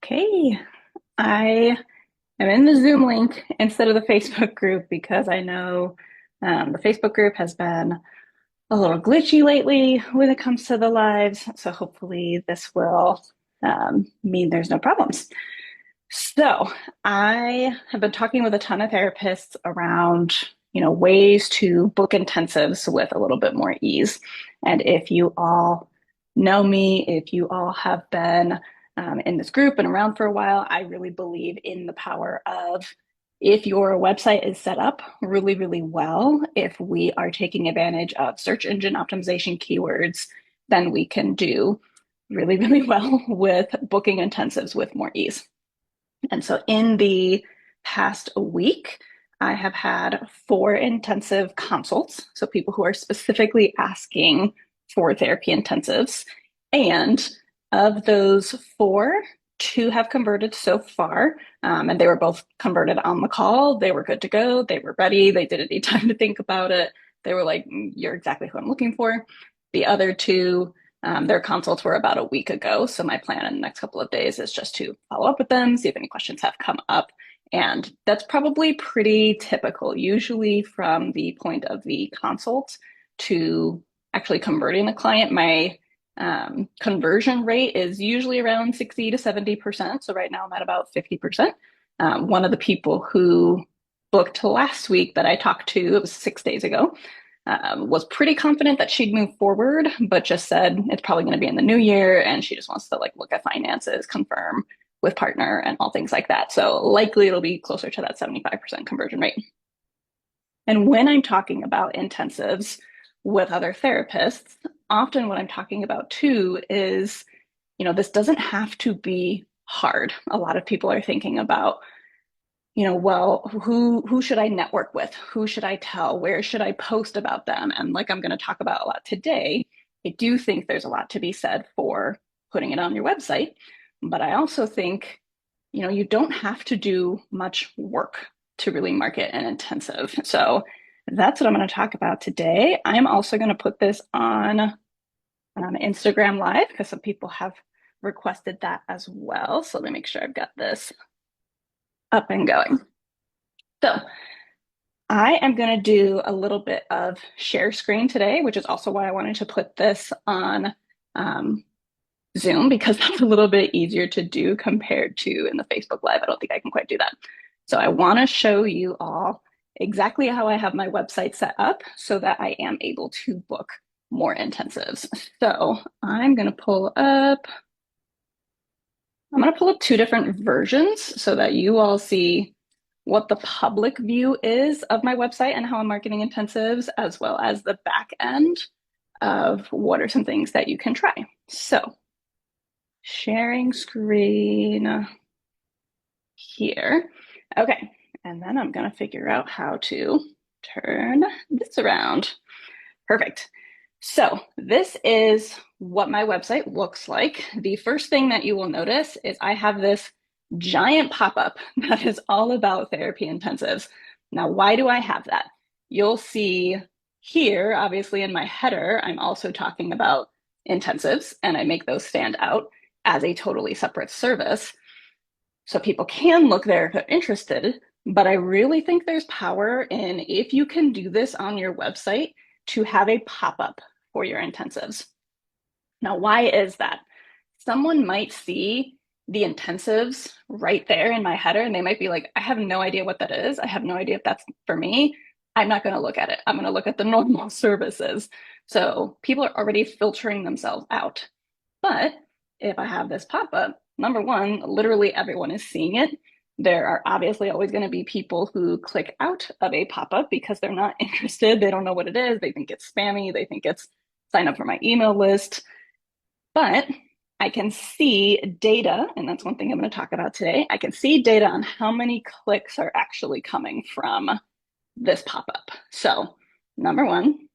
Okay, I am in the Zoom link instead of the Facebook group because I know the Facebook group has been a little glitchy lately when it comes to the lives. So hopefully this will mean there's no problems. So I have been talking with a ton of therapists around, ways to book intensives with a little bit more ease. And if you all know me, if you all have been in this group and around for a while, I really believe in the power of if your website is set up really, really well, if we are taking advantage of search engine optimization keywords, then we can do really, really well with booking intensives with more ease. And so in the past week, I have had 4 intensive consults. So people who are specifically asking for therapy intensives. And of those 4, 2 have converted so far. And they were both converted on the call. They were good to go. They were ready. They didn't need time to think about it. They were like, you're exactly who I'm looking for. The other 2, their consults were about a week ago. So my plan in the next couple of days is just to follow up with them, see if any questions have come up. And that's probably pretty typical, usually from the point of the consult to actually converting the client. My conversion rate is usually around 60 to 70%. So right now I'm at about 50%. One of the people who booked last week that I talked to, it was 6 days ago, was pretty confident that she'd move forward, but just said it's probably going to be in the new year. And she just wants to look at finances, confirm with partner and all things like that. So likely it'll be closer to that 75% conversion rate. And when I'm talking about intensives with other therapists, often what I'm talking about too is, this doesn't have to be hard. A lot of people are thinking about, well, who should I network with? Who should I tell? Where should I post about them? And like I'm going to talk about a lot today, I do think there's a lot to be said for putting it on your website. But I also think, you don't have to do much work to really market an intensive. So that's what I'm going to talk about today. I'm also going to put this on Instagram Live because some people have requested that as well. So let me make sure I've got this up and going. So I am going to do a little bit of share screen today, which is also why I wanted to put this on Zoom, because that's a little bit easier to do compared to in the Facebook Live. I don't think I can quite do that. So I want to show you all exactly how I have my website set up so that I am able to book more intensives. So I'm going to pull up 2 different versions so that you all see what the public view is of my website and how I'm marketing intensives, as well as the back end of what are some things that you can try. So sharing screen here. Okay, and then I'm going to figure out how to turn this around. Perfect. So this is what my website looks like. The first thing that you will notice is I have this giant pop-up that is all about therapy intensives. Now, why do I have that? You'll see here, obviously in my header, I'm also talking about intensives, and I make those stand out as a totally separate service. So people can look there if they're interested, but I really think there's power in, if you can do this on your website, to have a pop-up for your intensives. Now, why is that? Someone might see the intensives right there in my header, and they might be like, I have no idea what that is. I have no idea if that's for me. I'm not going to look at it. I'm going to look at the normal services. So people are already filtering themselves out. But if I have this pop-up, number one, literally everyone is seeing it. There are obviously always going to be people who click out of a pop-up because they're not interested. They don't know what it is. They think it's spammy. They think it's sign up for my email list. But I can see data, and that's one thing I'm going to talk about today. I can see data on how many clicks are actually coming from this pop-up. So number one,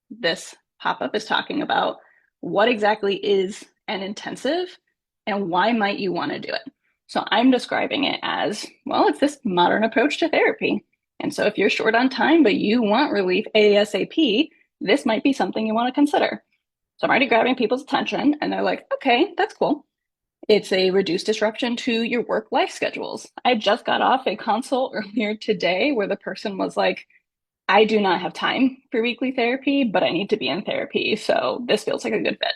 this pop-up is talking about what exactly is an intensive and why might you want to do it. So I'm describing it as, well, it's this modern approach to therapy. And so if you're short on time, but you want relief ASAP, this might be something you want to consider. So I'm already grabbing people's attention and they're like, okay, that's cool. It's a reduced disruption to your work-life schedules. I just got off a consult earlier today where the person was like, I do not have time for weekly therapy, but I need to be in therapy. So this feels like a good fit.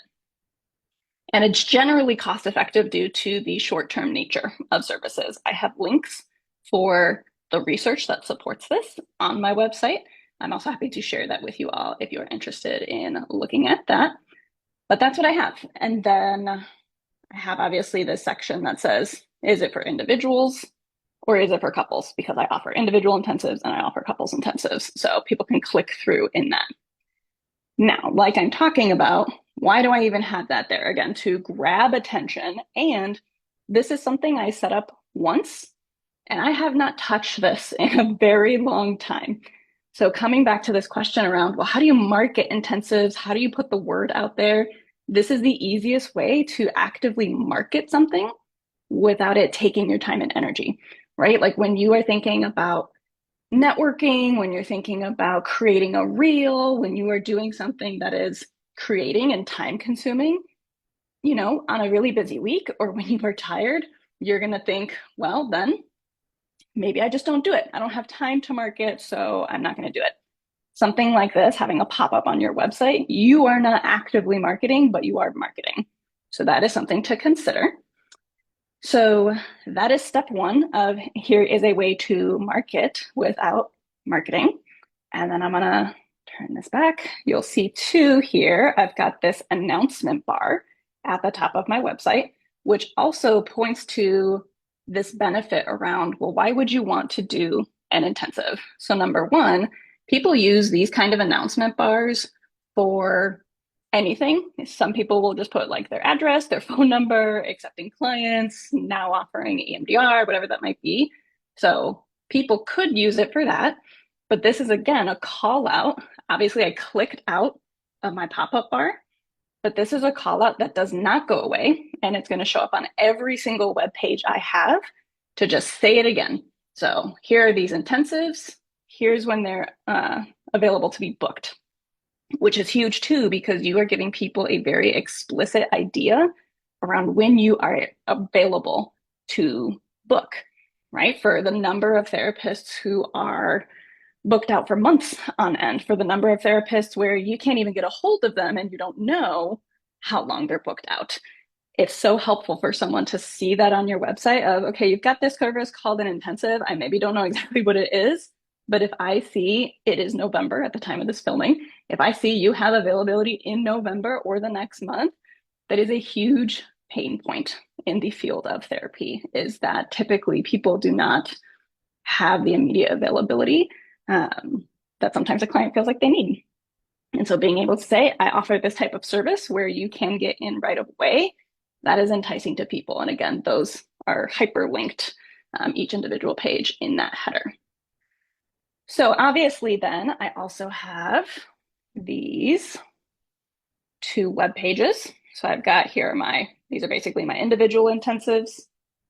And it's generally cost effective due to the short-term nature of services. I have links for the research that supports this on my website. I'm also happy to share that with you all if you're interested in looking at that. But that's what I have. And then I have obviously this section that says, is it for individuals or is it for couples? Because I offer individual intensives and I offer couples intensives. So people can click through in that. Now, like I'm talking about, why do I even have that there? Again, to grab attention. And this is something I set up once, and I have not touched this in a very long time. So coming back to this question around, well, how do you market intensives? How do you put the word out there? This is the easiest way to actively market something without it taking your time and energy, right? Like when you are thinking about networking, when you're thinking about creating a reel, when you are doing something that is creating and time consuming, on a really busy week or when you are tired, you're going to think, well, then maybe I just don't do it. I don't have time to market, so I'm not going to do it. Something like this, having a pop up on your website, you are not actively marketing, but you are marketing. So that is something to consider. So that is step one of here is a way to market without marketing. And then I'm gonna turn this back. You'll see two here. I've got this announcement bar at the top of my website, which also points to this benefit around, well, why would you want to do an intensive? So number one, people use these kind of announcement bars for anything. Some people will just put like their address, their phone number, accepting clients, now offering EMDR, whatever that might be. So people could use it for that. But this is again a call out. Obviously, I clicked out of my pop-up bar, but this is a call out that does not go away. And it's going to show up on every single web page I have to just say it again. So here are these intensives. Here's when they're available to be booked, which is huge too, because you are giving people a very explicit idea around when you are available to book, right? For the number of therapists who are booked out for months on end, for the number of therapists where you can't even get a hold of them and you don't know how long they're booked out. It's so helpful for someone to see that on your website of, okay, you've got this service called an intensive. I maybe don't know exactly what it is, but if I see it is November at the time of this filming, if I see you have availability in November or the next month, that is a huge pain point in the field of therapy, is that typically people do not have the immediate availability that sometimes a client feels like they need. And so being able to say, I offer this type of service where you can get in right away, that is enticing to people. And again, those are hyperlinked, each individual page in that header. So obviously then I also have these two web pages. So I've got here these are basically my individual intensives,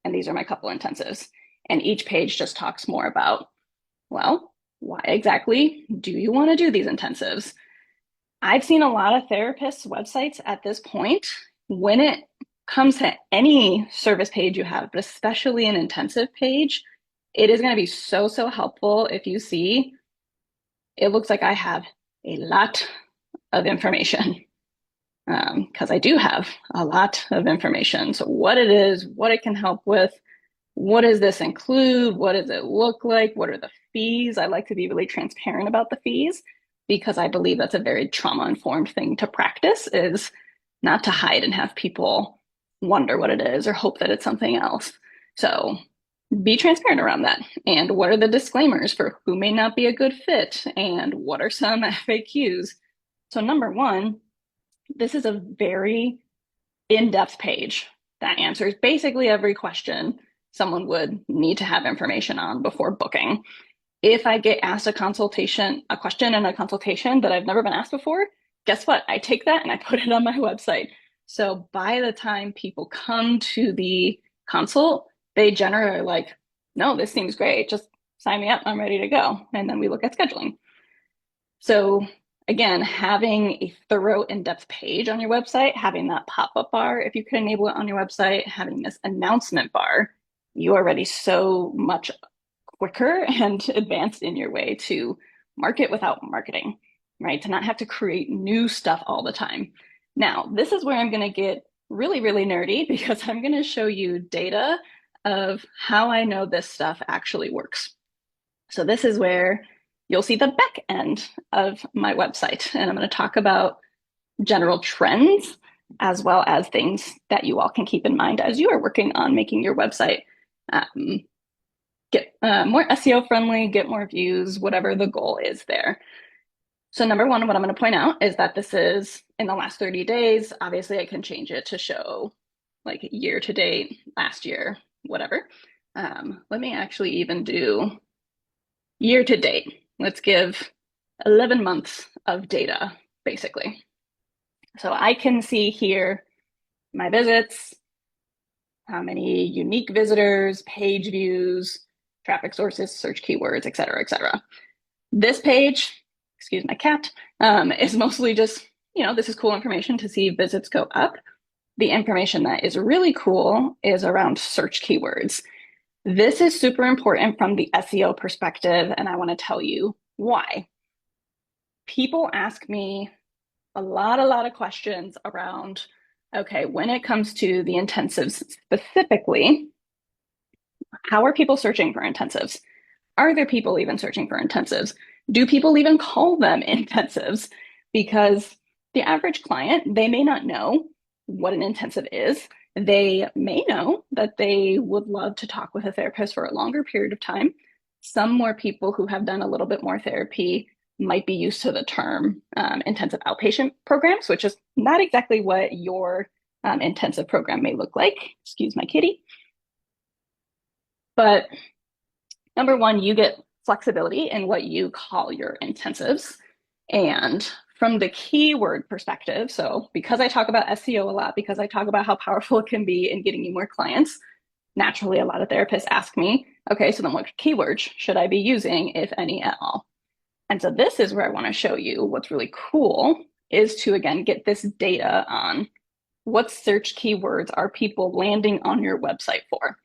and these are my couple intensives. And each page just talks more about, well, why exactly do you want to do these intensives? I've seen a lot of therapists' websites at this point, when it comes to any service page you have, but especially an intensive page, it is going to be so, so helpful if you see, it looks like I have a lot of information, because I do have a lot of information. So what it is, what it can help with, what does this include? What does it look like? What are the fees? I like to be really transparent about the fees because I believe that's a very trauma-informed thing to practice, is not to hide and have people wonder what it is or hope that it's something else. So be transparent around that. And what are the disclaimers for who may not be a good fit? And what are some FAQs? So number one, this is a very in-depth page that answers basically every question someone would need to have information on before booking. If I get asked a question in a consultation that I've never been asked before, guess what? I take that and I put it on my website. So by the time people come to the consult, they generally are like, no, this seems great. Just sign me up. I'm ready to go. And then we look at scheduling. So again, having a thorough, in-depth page on your website, having that pop-up bar, if you could enable it on your website, having this announcement bar, you are already so much quicker and advanced in your way to market without marketing, right? To not have to create new stuff all the time. Now, this is where I'm going to get really, really nerdy because I'm going to show you data of how I know this stuff actually works. So this is where you'll see the back end of my website. And I'm going to talk about general trends as well as things that you all can keep in mind as you are working on making your website get more SEO friendly, get more views, whatever the goal is there. So number one, what I'm going to point out is that this is in the last 30 days. Obviously, I can change it to show like year to date, last year, whatever. Let me actually even do year to date. Let's give 11 months of data, basically. So I can see here my visits, how many unique visitors, page views, traffic sources, search keywords, et cetera, et cetera. This page, excuse my cat, is mostly just, this is cool information to see visits go up. The information that is really cool is around search keywords. This is super important from the SEO perspective, and I want to tell you why. People ask me a lot of questions around, okay, when it comes to the intensives specifically, how are people searching for intensives? Are there people even searching for intensives? Do people even call them intensives? Because the average client, they may not know what an intensive is. They may know that they would love to talk with a therapist for a longer period of time. Some more people who have done a little bit more therapy might be used to the term intensive outpatient programs, which is not exactly what your intensive program may look like. Excuse my kitty. But number one, you get flexibility in what you call your intensives. And from the keyword perspective, so because I talk about SEO a lot, because I talk about how powerful it can be in getting you more clients, naturally, a lot of therapists ask me, okay, so then what keywords should I be using, if any at all? And so this is where I want to show you what's really cool is to, again, get this data on what search keywords are people landing on your website for.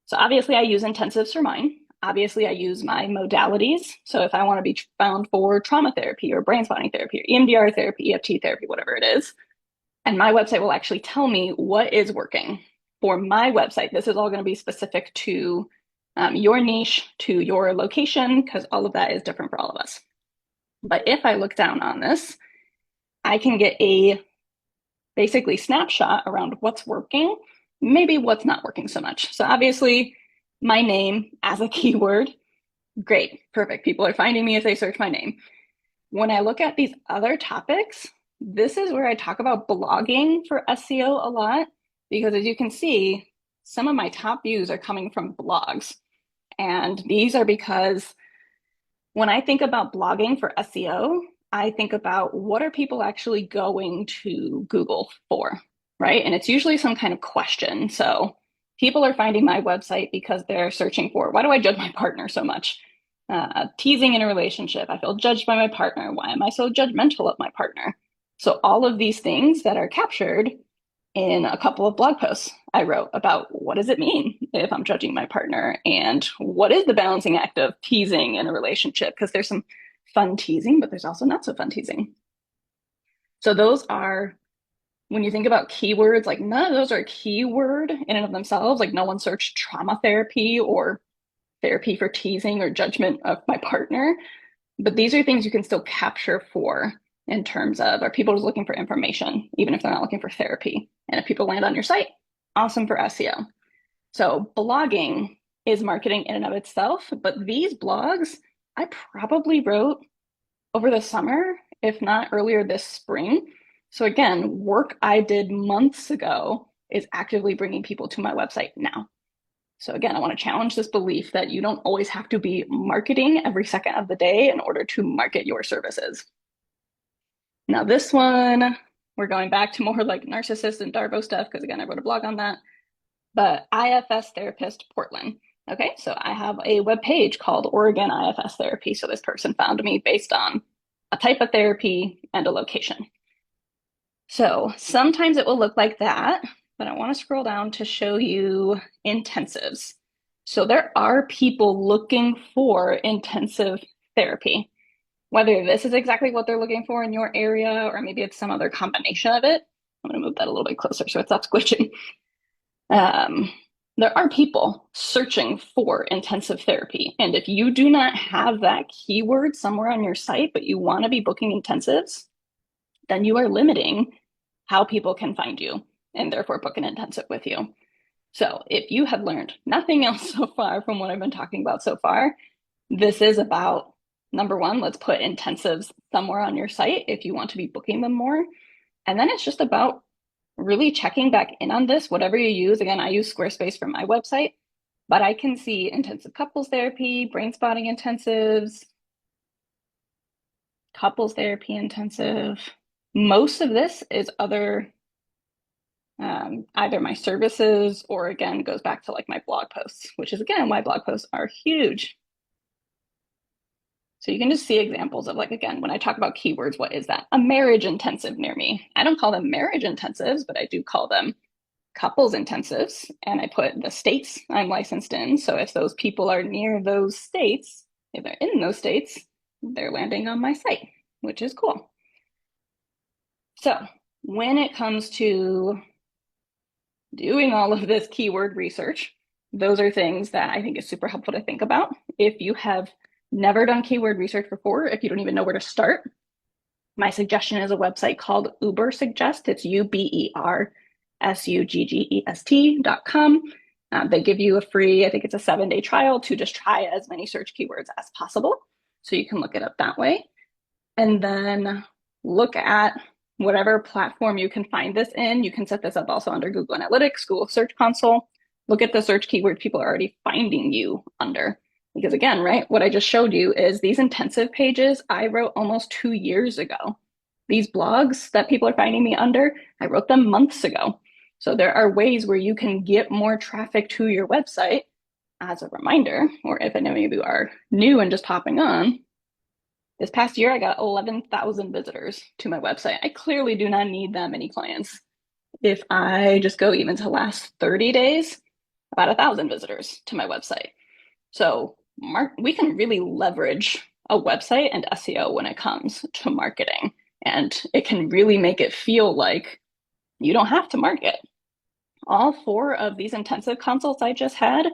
So obviously I use intensives for mine. Obviously I use my modalities. So if I want to be found for trauma therapy or brain spotting therapy or EMDR therapy, EFT therapy, whatever it is, and my website will actually tell me what is working for my website. This is all going to be specific to your niche, to your location, because all of that is different for all of us. But if I look down on this, I can get a basically snapshot around what's working, maybe what's not working so much. So obviously my name as a keyword, great, perfect. People are finding me if they search my name. When I look at these other topics, this is where I talk about blogging for SEO a lot, because as you can see, some of my top views are coming from blogs. And these are because when I think about blogging for SEO, I think about what are people actually going to Google for, right? And it's usually some kind of question. So people are finding my website because they're searching for, why do I judge my partner so much? Teasing in a relationship. I feel judged by my partner. Why am I so judgmental of my partner? So all of these things that are captured in a couple of blog posts I wrote about what does it mean if I'm judging my partner and what is the balancing act of teasing in a relationship? Because there's some fun teasing, but there's also not so fun teasing. So those are, when you think about keywords, like none of those are a keyword in and of themselves. Like no one searched trauma therapy or therapy for teasing or judgment of my partner. But these are things you can still capture for in terms of, are people just looking for information, even if they're not looking for therapy? And if people land on your site, awesome for SEO. So blogging is marketing in and of itself, but these blogs I probably wrote over the summer, if not earlier this spring. So again, work I did months ago is actively bringing people to my website now. So again, I want to challenge this belief that you don't always have to be marketing every second of the day in order to market your services. Now this one, we're going back to more like narcissist and Darbo stuff, because again, I wrote a blog on that. But IFS Therapist Portland. Okay, so I have a web page called Oregon IFS Therapy. So this person found me based on a type of therapy, and a location. So sometimes it will look like that, but I want to scroll down to show you intensives. So there are people looking for intensive therapy. Whether this is exactly what they're looking for in your area, or maybe it's some other combination of it. I'm going to move that a little bit closer so it's not squishing. There are people searching for intensive therapy. And if you do not have that keyword somewhere on your site, but you want to be booking intensives, then you are limiting how people can find you and therefore book an intensive with you. So if you have learned nothing else so far from what I've been talking about so far, this is about, number one, let's put intensives somewhere on your site if you want to be booking them more. And then it's just about really checking back in on this, whatever you use. Again, I use Squarespace for my website, but I can see intensive couples therapy, brain spotting intensives, couples therapy intensive. Most of this is other, either my services or again, goes back to like my blog posts, which is again, why blog posts are huge. So you can just see examples of like, again, when I talk about keywords, what is that? A marriage intensive near me. I don't call them marriage intensives, but I do call them couples intensives. And I put the states I'm licensed in. So if those people are near those states, if they're in those states, they're landing on my site, which is cool. So when it comes to doing all of this keyword research, those are things that I think is super helpful to think about. If you have never done keyword research before, if you don't even know where to start, my suggestion is a website called Ubersuggest. It's UberSuggest.com. They give you a free, I think it's a 7-day trial to just try as many search keywords as possible. So you can look it up that way. And then look at whatever platform you can find this in. You can set this up also under Google Analytics, Google Search Console. Look at the search keywords people are already finding you under. Because again, right, what I just showed you is these intensive pages I wrote almost 2 years ago. These blogs that people are finding me under, I wrote them months ago. So there are ways where you can get more traffic to your website. As a reminder, or if any of you are new and just popping on, this past year I got 11,000 visitors to my website. I clearly do not need that many clients. If I just go even to the last 30 days, about 1,000 visitors to my website. So we can really leverage a website and SEO when it comes to marketing. And it can really make it feel like you don't have to market. All 4 of these intensive consults I just had,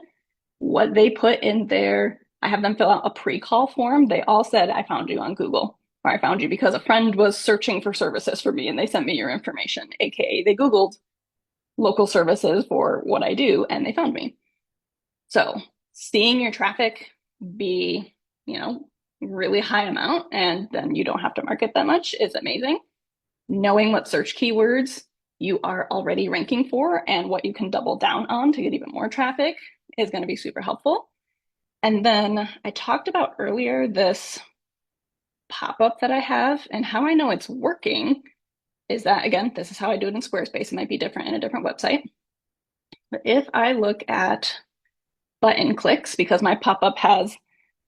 what they put in there, I have them fill out a pre-call form. They all said, I found you on Google, or I found you because a friend was searching for services for me and they sent me your information, AKA they Googled local services for what I do and they found me. So seeing your traffic be, really high amount, and then you don't have to market that much is amazing. Knowing what search keywords you are already ranking for and what you can double down on to get even more traffic is going to be super helpful. And then I talked about earlier this pop-up that I have, and how I know it's working is that, again, this is how I do it in Squarespace. It might be different in a different website. But if I look at button clicks, because my pop-up has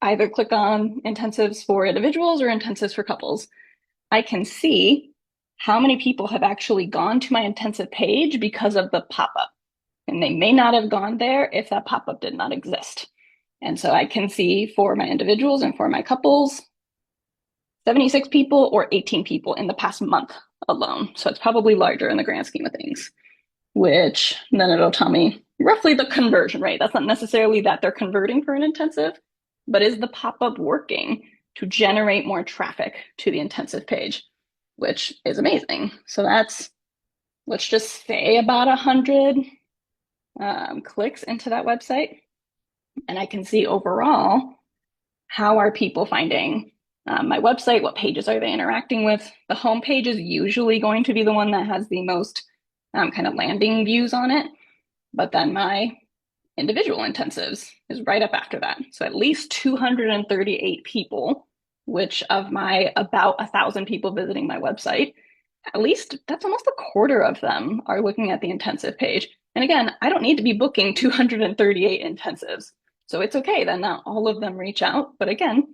either click on intensives for individuals or intensives for couples, I can see how many people have actually gone to my intensive page because of the pop-up. And they may not have gone there if that pop-up did not exist. And so I can see for my individuals and for my couples, 76 people or 18 people in the past month alone. So it's probably larger in the grand scheme of things, which then it'll tell me roughly the conversion rate. That's not necessarily that they're converting for an intensive, but is the pop-up working to generate more traffic to the intensive page, which is amazing. So that's, let's just say about 100 clicks into that website. And I can see overall, how are people finding my website? What pages are they interacting with? The home page is usually going to be the one that has the most kind of landing views on it. But then my individual intensives is right up after that. So at least 238 people, which of my about 1,000 people visiting my website, at least that's almost a quarter of them are looking at the intensive page. And again, I don't need to be booking 238 intensives. So it's okay that not all of them reach out. But again,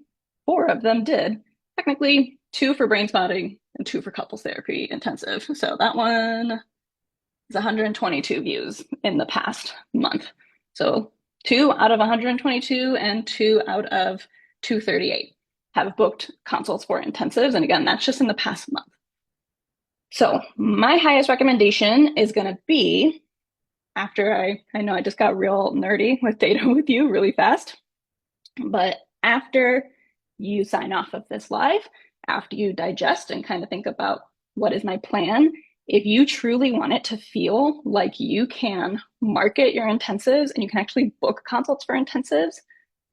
4 of them did. Technically, 2 for brain spotting and 2 for couples therapy intensive. So that one is 122 views in the past month. So 2 out of 122 and 2 out of 238 have booked consults for intensives. And again, that's just in the past month. So my highest recommendation is going to be after I know I just got real nerdy with data with you really fast, but after you sign off of this live, after you digest and kind of think about what is my plan, if you truly want it to feel like you can market your intensives and you can actually book consults for intensives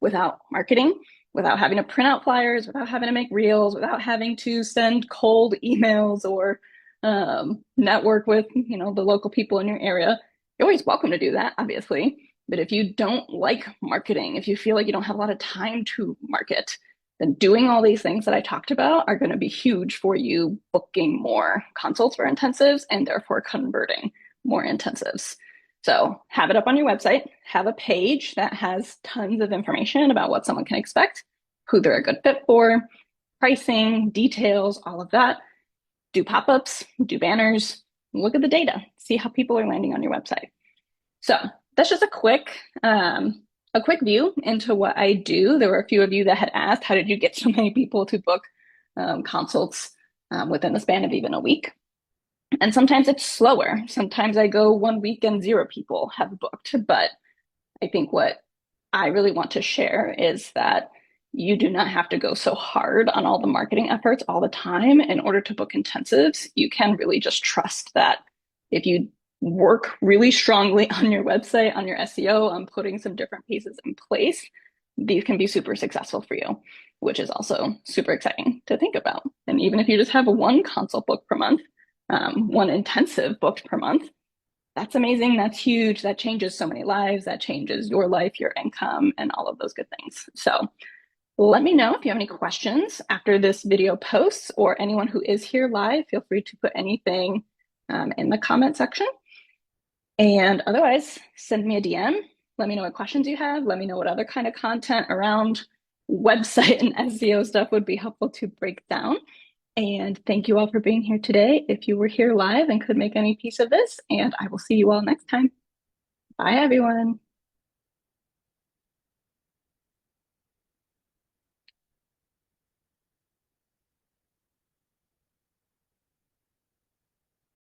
without marketing, without having to print out flyers, without having to make reels, without having to send cold emails or network with the local people in your area, you're always welcome to do that, obviously. But if you don't like marketing, if you feel like you don't have a lot of time to market, then doing all these things that I talked about are going to be huge for you booking more consults for intensives and therefore converting more intensives. So have it up on your website, have a page that has tons of information about what someone can expect, who they're a good fit for, pricing, details, all of that. Do pop-ups, do banners, look at the data, see how people are landing on your website. So that's just a quick view into what I do. There were a few of you that had asked, how did you get so many people to book consults within the span of even a week? And sometimes it's slower. Sometimes I go 1 week and 0 people have booked. But I think what I really want to share is that you do not have to go so hard on all the marketing efforts all the time in order to book intensives. You can really just trust that if you work really strongly on your website, on your SEO, on putting some different pieces in place, these can be super successful for you, which is also super exciting to think about. And even if you just have 1 consult book per month, 1 intensive booked per month, that's amazing. That's huge. That changes so many lives. That changes your life, your income, and all of those good things. So let me know if you have any questions after this video posts, or anyone who is here live, feel free to put anything in the comment section. And otherwise, send me a DM. Let me know what questions you have. Let me know what other kind of content around website and SEO stuff would be helpful to break down. And thank you all for being here today. If you were here live and could make any piece of this, and I will see you all next time. Bye, everyone.